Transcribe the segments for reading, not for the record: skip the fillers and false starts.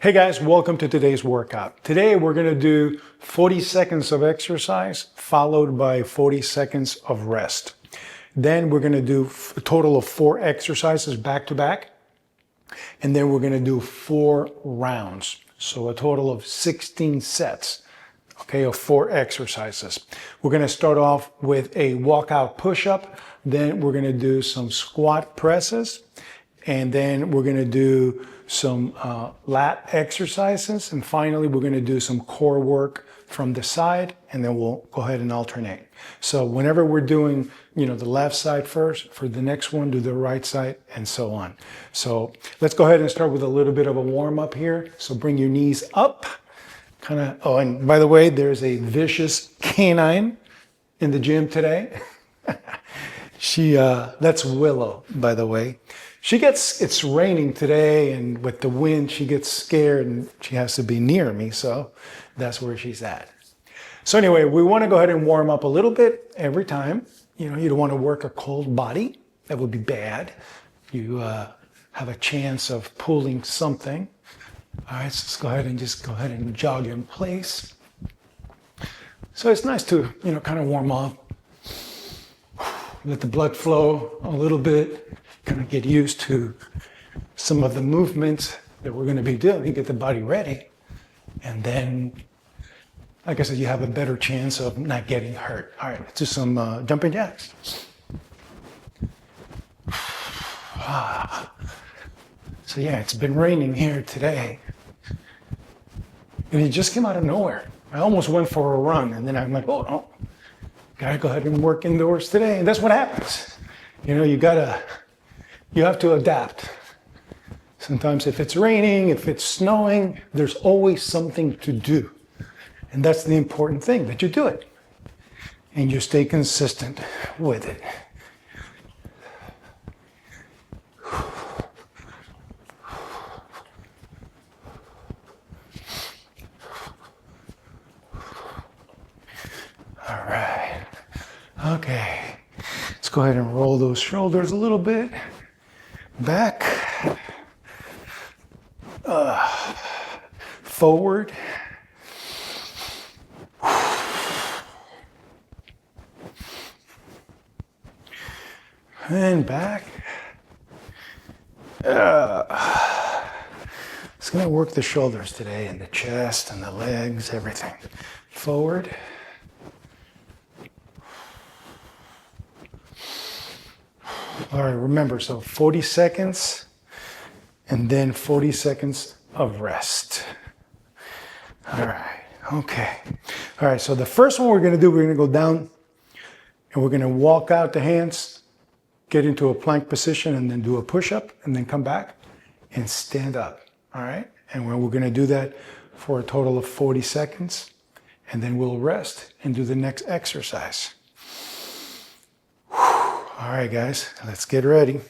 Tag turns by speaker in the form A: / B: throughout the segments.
A: Hey guys, welcome to today's workout. Today we're going to do 40 seconds of exercise followed by 40 seconds of rest. Then we're going to do a total of 4 exercises back to back. And then we're going to do 4 rounds. So a total of 16 sets, okay, of 4 exercises. We're going to start off with a walkout push-up. Then we're going to do some squat presses. And then we're going to do some lat exercises. And finally, we're going to do some core work from the side. And then we'll go ahead and alternate. So whenever we're doing, the left side first, for the next one, do the right side, and so on. So let's go ahead and start with a little bit of a warm up here. So bring your knees up. Oh, and by the way, there's a vicious canine in the gym today. That's Willow, by the way. It's raining today, and with the wind, she gets scared and she has to be near me. So that's where she's at. So anyway, we want to go ahead and warm up a little bit every time. You don't want to work a cold body. That would be bad. You have a chance of pulling something. All right, so let's go ahead and jog in place. So it's nice to, kind of warm up. Let the blood flow a little bit. Kind of get used to some of the movements that we're going to be doing, get the body ready. And then, like I said, you have a better chance of not getting hurt. All right, let's do some jumping jacks. So yeah, it's been raining here today. And it just came out of nowhere. I almost went for a run, and then I'm like, oh no, gotta go ahead and work indoors today. And that's what happens. You have to adapt. Sometimes if it's raining, if it's snowing, there's always something to do. And that's the important thing, that you do it. And you stay consistent with it. All right. Okay. Let's go ahead and roll those shoulders a little bit. Back. Forward. And back. It's going to work the shoulders today, and the chest and the legs, everything. Forward. All right, remember, so 40 seconds and then 40 seconds of rest. All right, okay. All right, so the first one we're going to go down and we're going to walk out the hands, get into a plank position, and then do a push-up, and then come back and stand up. All right, and we're going to do that for a total of 40 seconds, and then we'll rest and do the next exercise. All right, guys, let's get ready.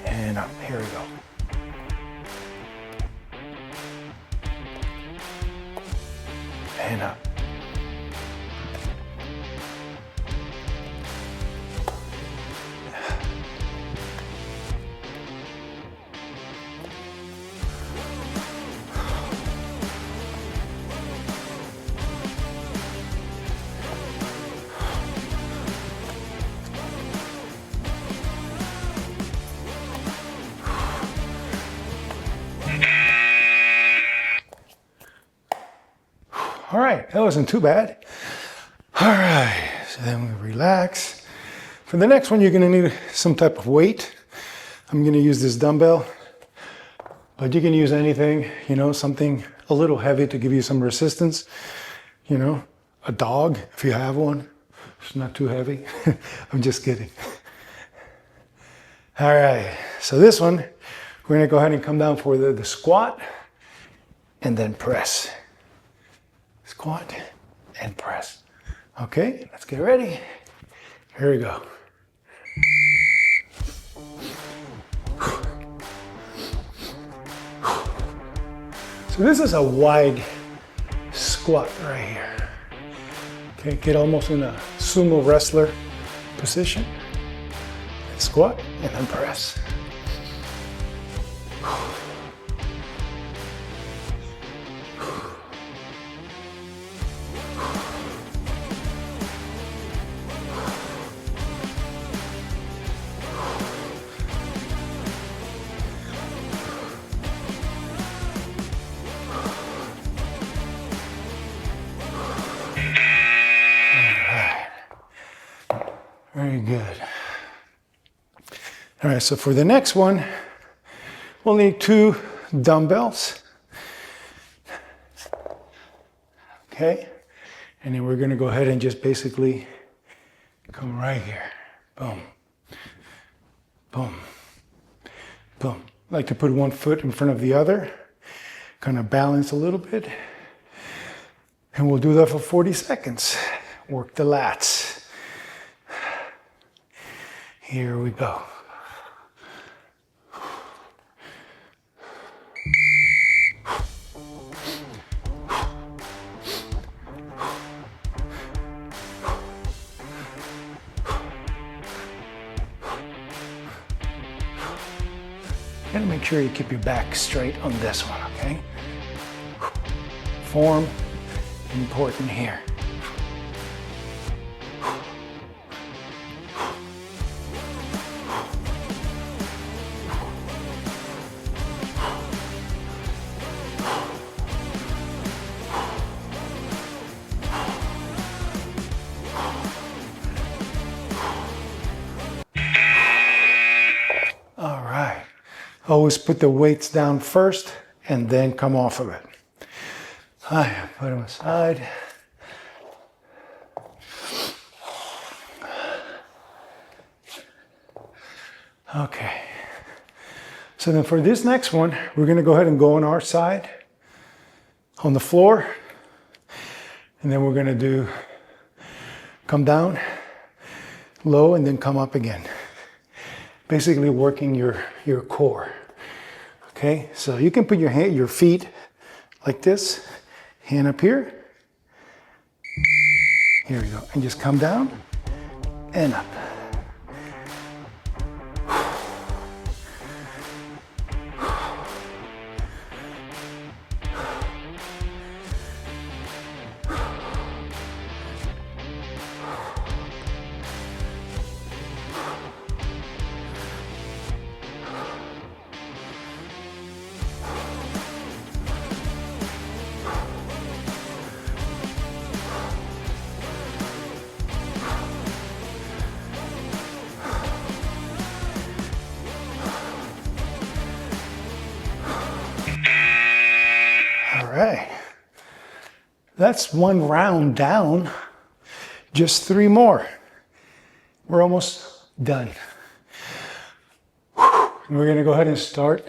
A: And up, here we go. And up. All right, that wasn't too bad. All right, so then we relax. For the next one, you're gonna need some type of weight. I'm gonna use this dumbbell, but you can use anything, something a little heavy to give you some resistance. A dog, if you have one. It's not too heavy. I'm just kidding. All right, so this one, we're gonna go ahead and come down for the squat and then press. Squat and press. Okay, let's get ready. Here we go. So this is a wide squat right here. Okay, get almost in a sumo wrestler position. Squat and then press. Very good. All right, so for the next one, we'll need 2 dumbbells. Okay, and then we're gonna go ahead and just basically come right here. Boom, boom, boom. I like to put one foot in front of the other, kind of balance a little bit. And we'll do that for 40 seconds. Work the lats. Here we go. Gotta make sure you keep your back straight on this one, okay? Form, important here. All right. Always put the weights down first and then come off of it. All right, put them aside. Okay. So then for this next one, we're going to go ahead and go on our side on the floor. And then we're going to do come down low and then come up again. Basically working your core. Okay, so you can put your feet like this, hand up here. Here we go, and just come down and up. All right, that's one round down, just 3 more. We're almost done. We're gonna go ahead and start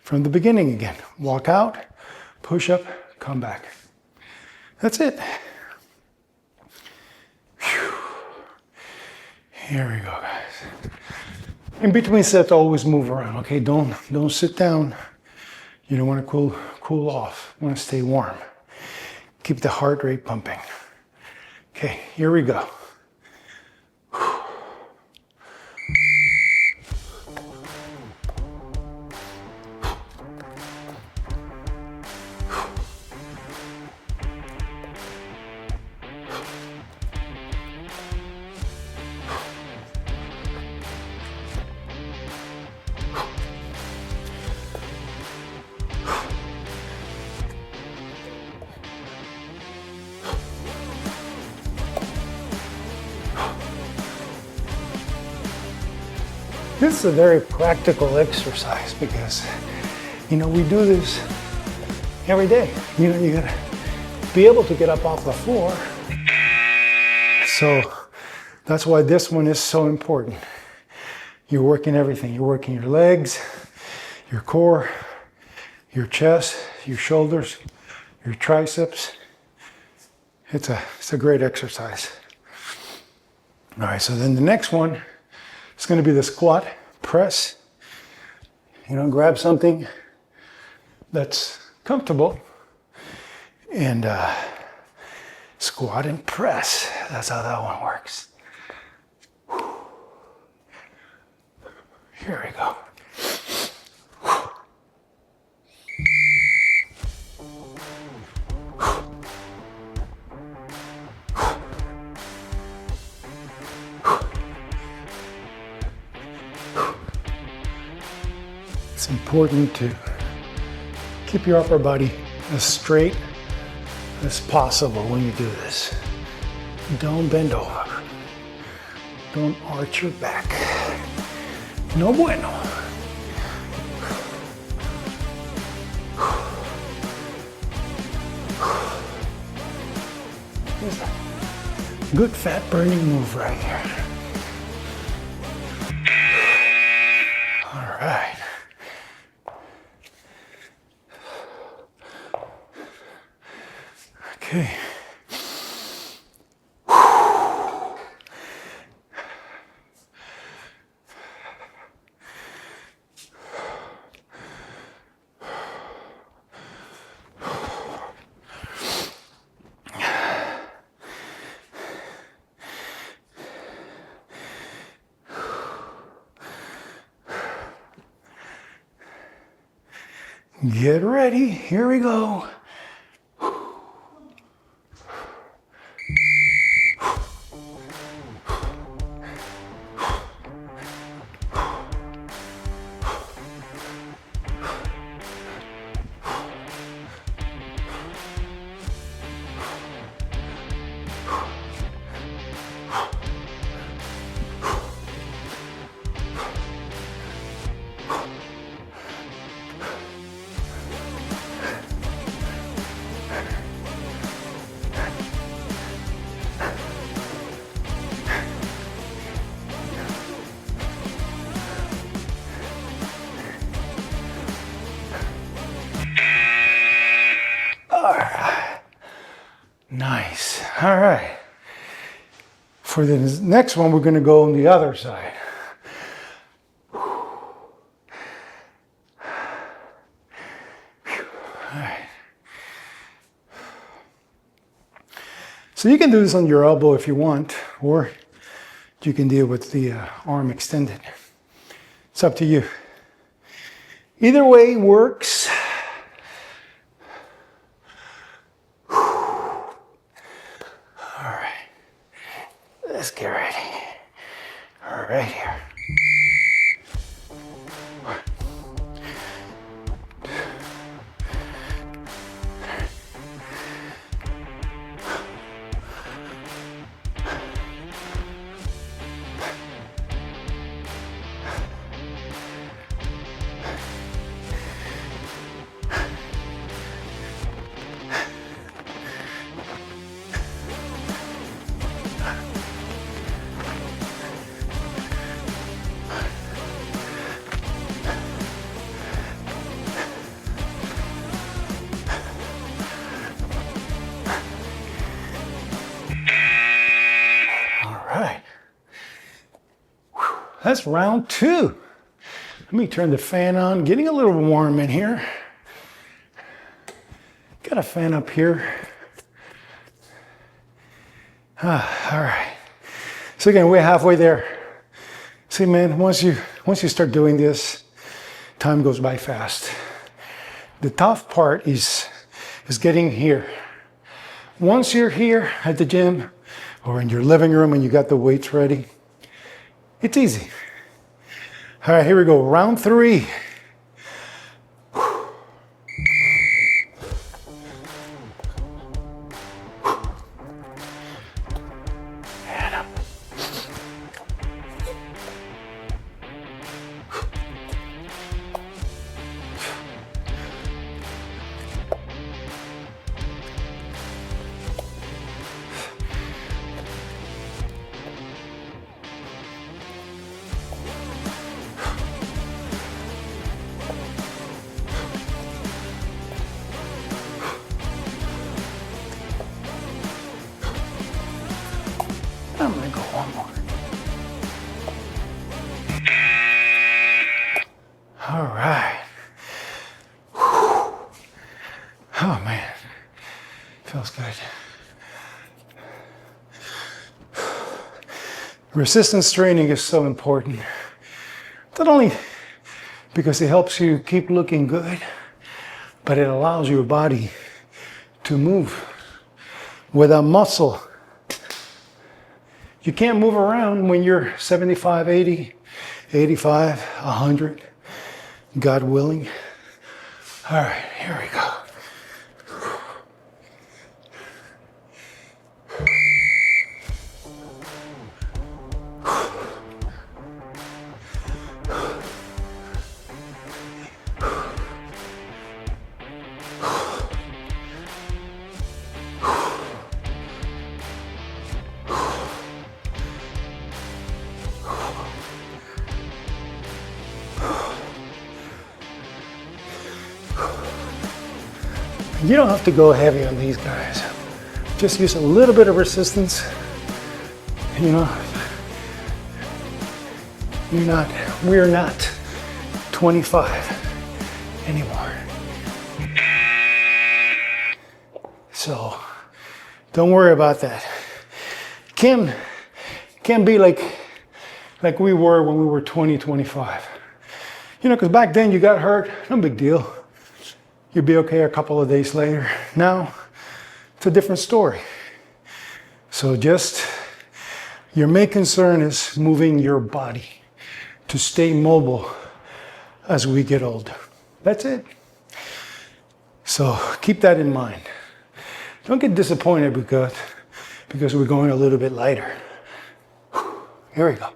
A: from the beginning again. Walk out, push up, come back. That's it. Here we go, guys. In between sets, always move around, okay? Don't sit down. You don't want to cool off. You want to stay warm. Keep the heart rate pumping. Okay, here we go. This is a very practical exercise because, we do this every day. You gotta be able to get up off the floor. So that's why this one is so important. You're working everything. You're working your legs, your core, your chest, your shoulders, your triceps. It's a great exercise. All right, so then the next one, it's going to be the squat press. Grab something that's comfortable and Squat and press. That's how that one works. Here we go. It's important to keep your upper body as straight as possible when you do this. Don't bend over. Don't arch your back. No bueno. Good fat burning move right here. All right. Okay. Get ready, here we go. Nice. All right. For the next one, we're going to go on the other side. All right. So you can do this on your elbow if you want, or you can do it with the arm extended. It's up to you. Either way works. Let's get ready. All right, here. That's round 2. Let me turn the fan on. Getting a little warm in here. Got a fan up here. All right. So again, we're halfway there. See, man, once you start doing this, time goes by fast. The tough part is getting here. Once you're here at the gym or in your living room and you got the weights ready, it's easy. All right, here we go. Round 3. And up. I'm gonna go one more. All right. Whew. Oh man, feels good. Resistance training is so important. Not only because it helps you keep looking good, but it allows your body to move. Without muscle, you can't move around when you're 75, 80, 85, 100, God willing. All right, here we go. You don't have to go heavy on these guys. Just use a little bit of resistance. You know, we're not 25 anymore. So don't worry about that. Can't be like we were when we were 20, 25. You know, because back then you got hurt, no big deal. You'd be okay a couple of days later. Now, it's a different story. So just, your main concern is moving your body to stay mobile as we get older. That's it. So keep that in mind. Don't get disappointed because we're going a little bit lighter. Here we go.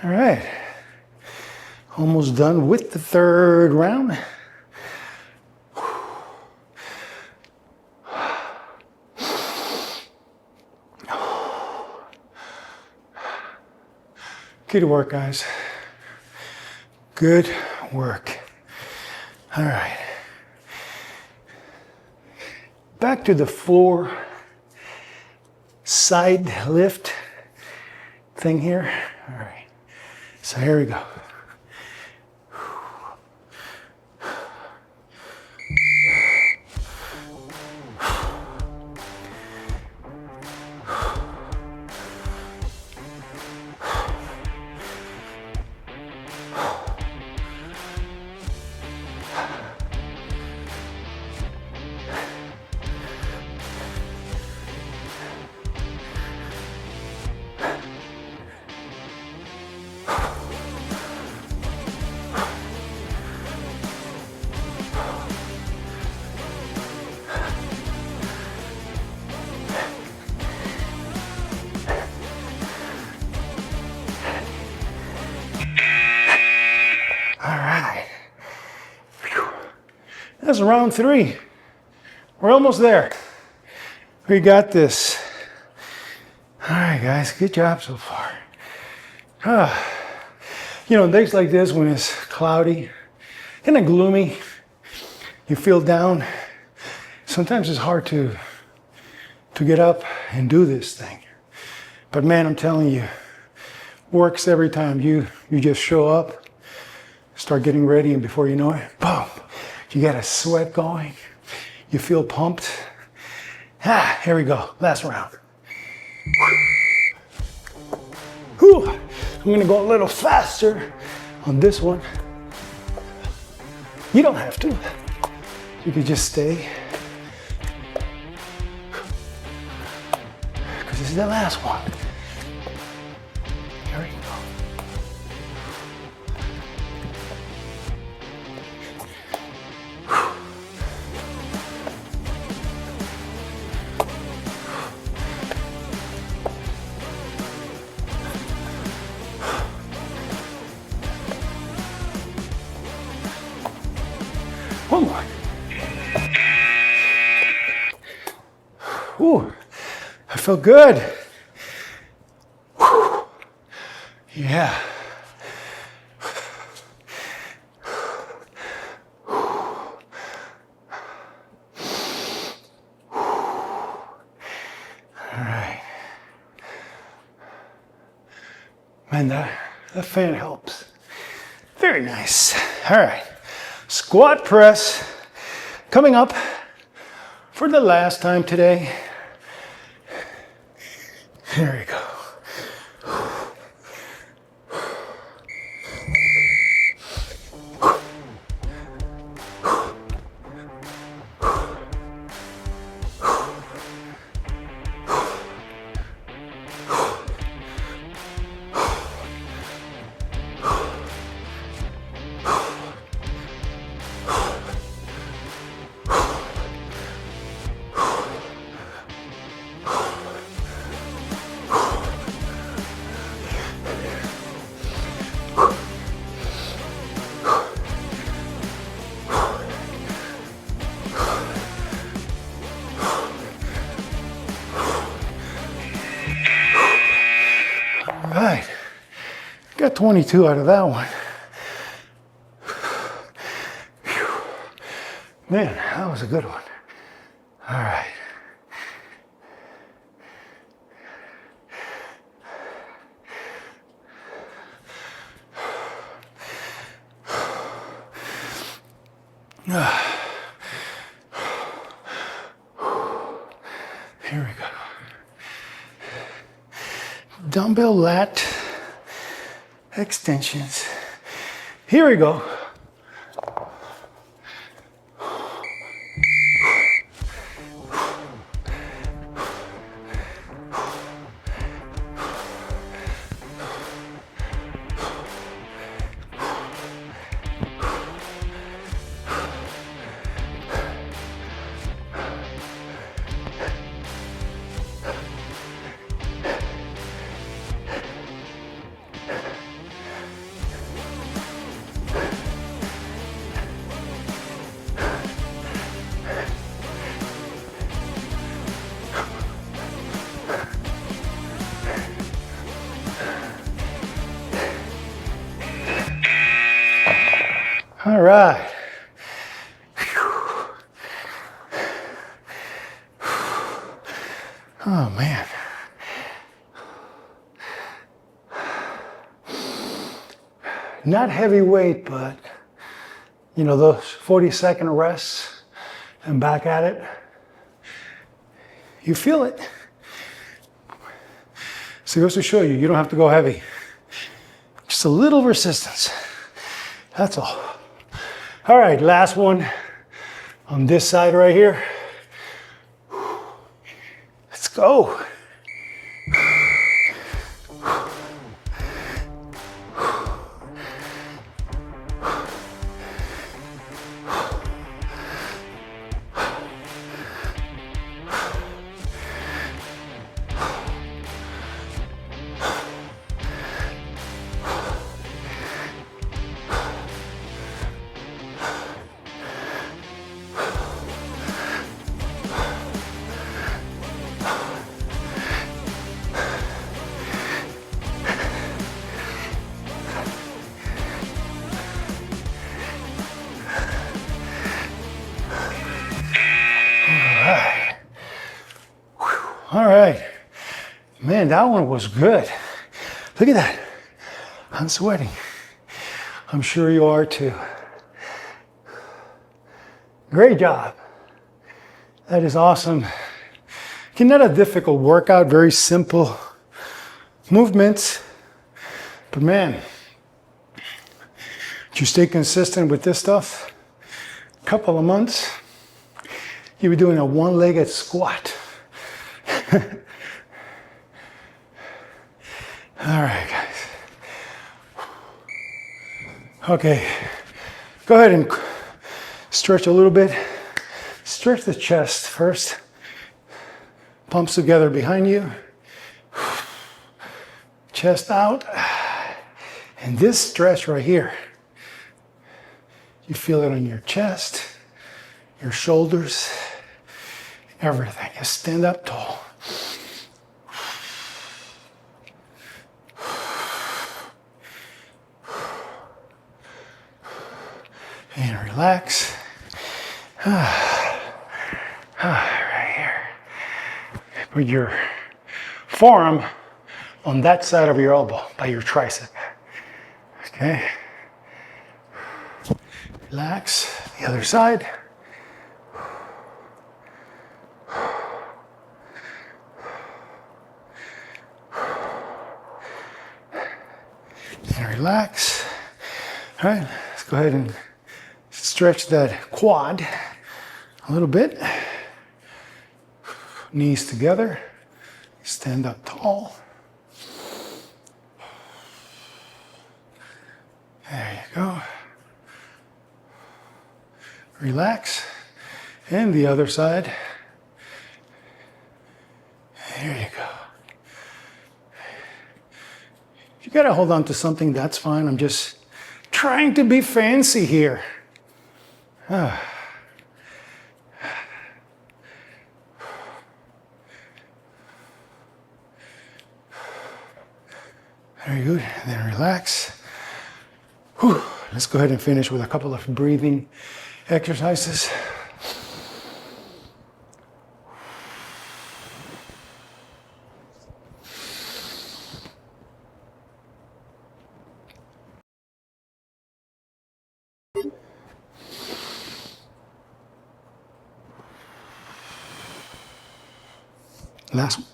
A: All right, almost done with the third round. Good work, guys. Good work. All right. Back to the floor side lift thing here. All right. So here we go. That's round 3. We're almost there. We got this. All right, guys, good job so far. You know, days like this when it's cloudy, kind of gloomy, you feel down. Sometimes it's hard to get up and do this thing. But man, I'm telling you, works every time. You just show up, start getting ready, and before you know it, boom. You got a sweat going. You feel pumped. Here we go. Last round. Whew. I'm going to go a little faster on this one. You don't have to. You can just stay. Because this is the last one. Here we go. Whew. I feel good. Whew. Yeah. Man, that fan helps. Very nice. All right. Squat press coming up for the last time today. There we go. All right, got 22 out of that one. Whew. Man, that was a good one. All right. Here we go. Dumbbell lat extensions. Here we go. All right. Oh man. Not heavy weight, but you know, those 40-second rests and back at it. You feel it. So it goes to show you, you don't have to go heavy. Just a little resistance. That's all. All right, last one on this side right here. Let's go. All right, man, that one was good. Look at that. I'm sweating. I'm sure you are too. Great job. That is awesome. Not a difficult workout, very simple movements. But man, if you stay consistent with this stuff, a couple of months, you'll be doing a one-legged squat. All right, guys. Okay, go ahead and stretch a little bit. Stretch the chest first. Pumps together behind you. Chest out. And this stretch right here, you feel it on your chest, your shoulders, everything. Just stand up tall. And relax. Right here. Put your forearm on that side of your elbow by your tricep. Okay. Relax. The other side. And relax. All right, let's go ahead and stretch that quad a little bit. Knees together. Stand up tall. There you go. Relax. And the other side. There you go. If you gotta hold on to something, that's fine. I'm just trying to be fancy here. Very good. And then relax. Whew. Let's go ahead and finish with a couple of breathing exercises. Last one.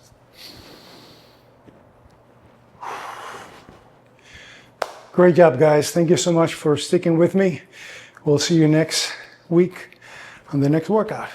A: Great job, guys. Thank you so much for sticking with me. We'll see you next week on the next workout.